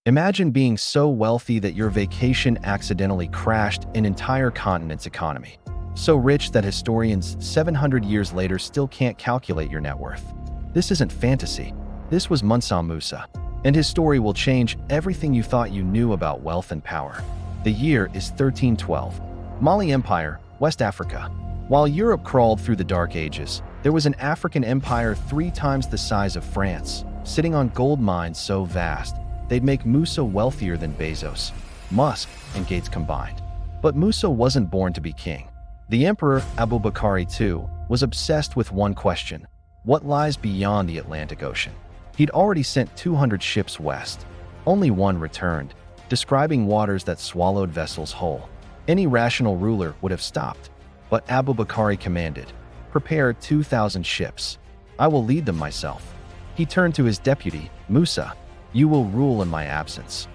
Imagine being so wealthy that your vacation accidentally crashed an entire continent's economy. So rich that historians 700 years later still can't calculate your net worth. This isn't fantasy. This was Mansa Musa. And his story will change everything you thought you knew about wealth and power. The year is 1312. Mali Empire, West Africa. While Europe crawled through the Dark Ages, there was an African empire 3 times the size of France, sitting on gold mines so vast, they'd make Musa wealthier than Bezos, Musk, and Gates combined. But Musa wasn't born to be king. The emperor, Abubakar II, was obsessed with one question: what lies beyond the Atlantic Ocean? He'd already sent 200 ships west. Only one returned, describing waters that swallowed vessels whole. Any rational ruler would have stopped. But Abubakar commanded, "Prepare 2,000 ships. I will lead them myself." He turned to his deputy, Musa, "You will rule in my absence."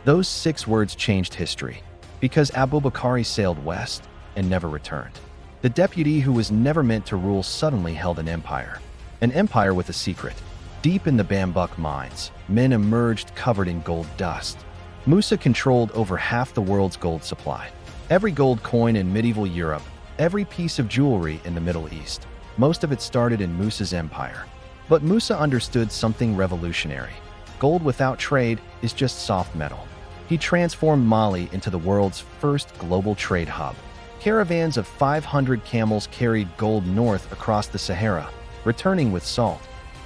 Those 6 words changed history, because Abubakar sailed west and never returned. The deputy who was never meant to rule suddenly held an empire with a secret. Deep in the Bambuk mines, men emerged covered in gold dust. Musa controlled over half the world's gold supply. Every gold coin in medieval Europe, every piece of jewelry in the Middle East, most of it started in Musa's empire. But Musa understood something revolutionary. Gold without trade is just soft metal. He transformed Mali into the world's first global trade hub. Caravans of 500 camels carried gold north across the Sahara, returning with salt,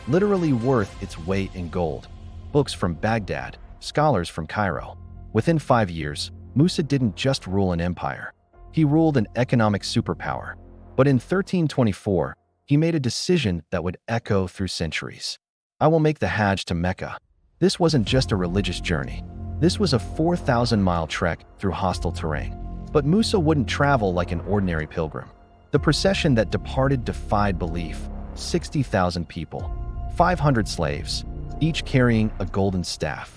literally worth its weight in gold. Books from Baghdad, scholars from Cairo. Within 5 years, Musa didn't just rule an empire. He ruled an economic superpower. But in 1324, he made a decision that would echo through centuries. I will make the Hajj to Mecca. This wasn't just a religious journey. This was a 4,000-mile trek through hostile terrain. But Musa wouldn't travel like an ordinary pilgrim. The procession that departed defied belief. 60,000 people, 500 slaves, each carrying a golden staff,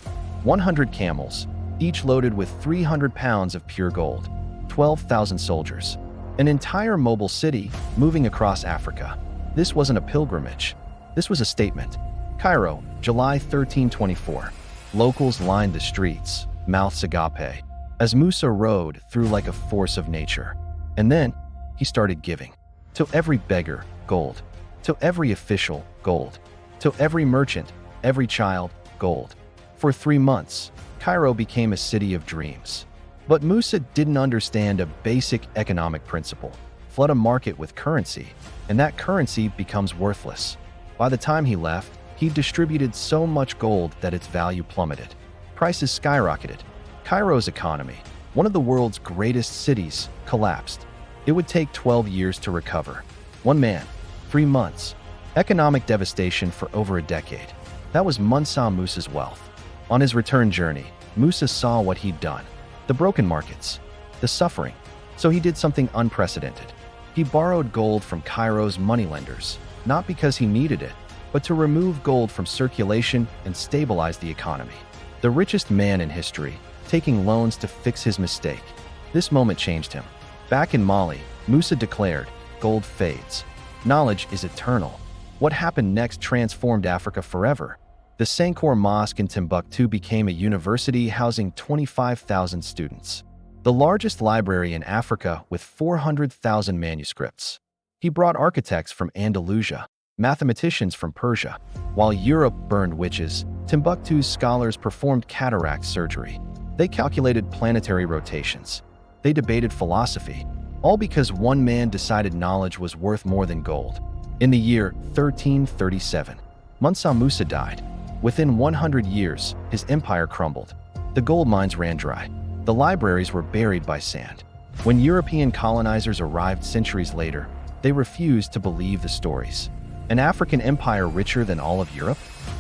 100 camels, each loaded with 300 pounds of pure gold, 12,000 soldiers, an entire mobile city moving across Africa. This wasn't a pilgrimage. This was a statement. Cairo, July 1324. Locals lined the streets, mouths agape, as Musa rode through like a force of nature. And then he started giving. To every beggar, gold. To every official, gold. To every merchant, every child, gold. For 3 months, Cairo became a city of dreams. But Musa didn't understand a basic economic principle. Flood a market with currency, and that currency becomes worthless. By the time he left, he'd distributed so much gold that its value plummeted. Prices skyrocketed. Cairo's economy, one of the world's greatest cities, collapsed. It would take 12 years to recover. One man, 3 months. Economic devastation for over a decade. That was Mansa Musa's wealth. On his return journey, Musa saw what he'd done. The broken markets. The suffering. So he did something unprecedented. He borrowed gold from Cairo's moneylenders, not because he needed it, but to remove gold from circulation and stabilize the economy. The richest man in history, taking loans to fix his mistake. This moment changed him. Back in Mali, Musa declared, "Gold fades. Knowledge is eternal." What happened next transformed Africa forever. The Sankore Mosque in Timbuktu became a university housing 25,000 students. The largest library in Africa with 400,000 manuscripts. He brought architects from Andalusia, mathematicians from Persia. While Europe burned witches, Timbuktu's scholars performed cataract surgery. They calculated planetary rotations. They debated philosophy, all because one man decided knowledge was worth more than gold. In the year 1337, Mansa Musa died. Within 100 years, his empire crumbled. The gold mines ran dry. The libraries were buried by sand. When European colonizers arrived centuries later, they refused to believe the stories. An African empire richer than all of Europe?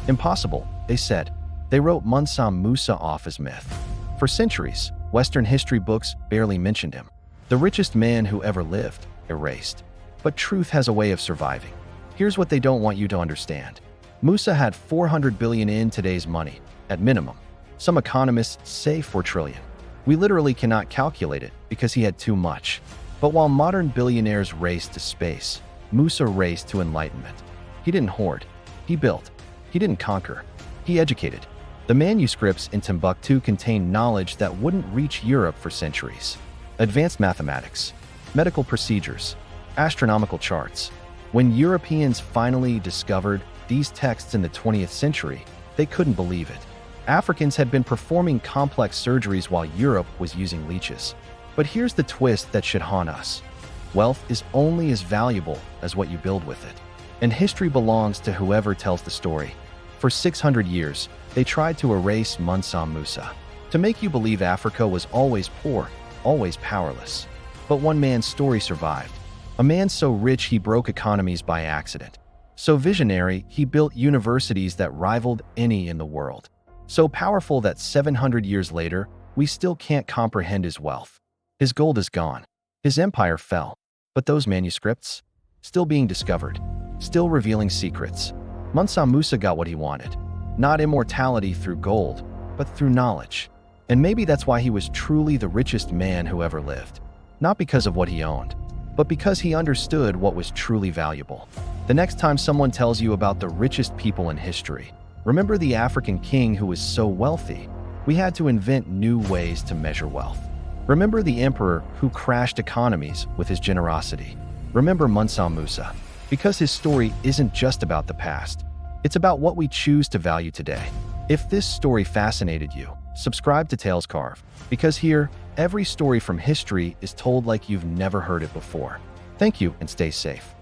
Impossible, they said. They wrote Mansa Musa off as myth. For centuries, Western history books barely mentioned him. The richest man who ever lived, erased. But truth has a way of surviving. Here's what they don't want you to understand. Musa had 400 billion in today's money, at minimum. Some economists say 4 trillion. We literally cannot calculate it because he had too much. But while modern billionaires raced to space, Musa raced to enlightenment. He didn't hoard. He built. He didn't conquer. He educated. The manuscripts in Timbuktu contain knowledge that wouldn't reach Europe for centuries. Advanced mathematics, medical procedures, astronomical charts. When Europeans finally discovered these texts in the 20th century, they couldn't believe it. Africans had been performing complex surgeries while Europe was using leeches. But here's the twist that should haunt us. Wealth is only as valuable as what you build with it. And history belongs to whoever tells the story. For 600 years, they tried to erase Mansa Musa, to make you believe Africa was always poor, always powerless. But one man's story survived. A man so rich he broke economies by accident. So visionary, he built universities that rivaled any in the world. So powerful that 700 years later, we still can't comprehend his wealth. His gold is gone. His empire fell. But those manuscripts? Still being discovered. Still revealing secrets. Mansa Musa got what he wanted. Not immortality through gold, but through knowledge. And maybe that's why he was truly the richest man who ever lived. Not because of what he owned, but because he understood what was truly valuable. The next time someone tells you about the richest people in history, remember the African king who was so wealthy, we had to invent new ways to measure wealth. Remember the emperor who crashed economies with his generosity. Remember Mansa Musa, because his story isn't just about the past. It's about what we choose to value today. If this story fascinated you, subscribe to Tales Carved, because here, every story from history is told like you've never heard it before. Thank you and stay safe.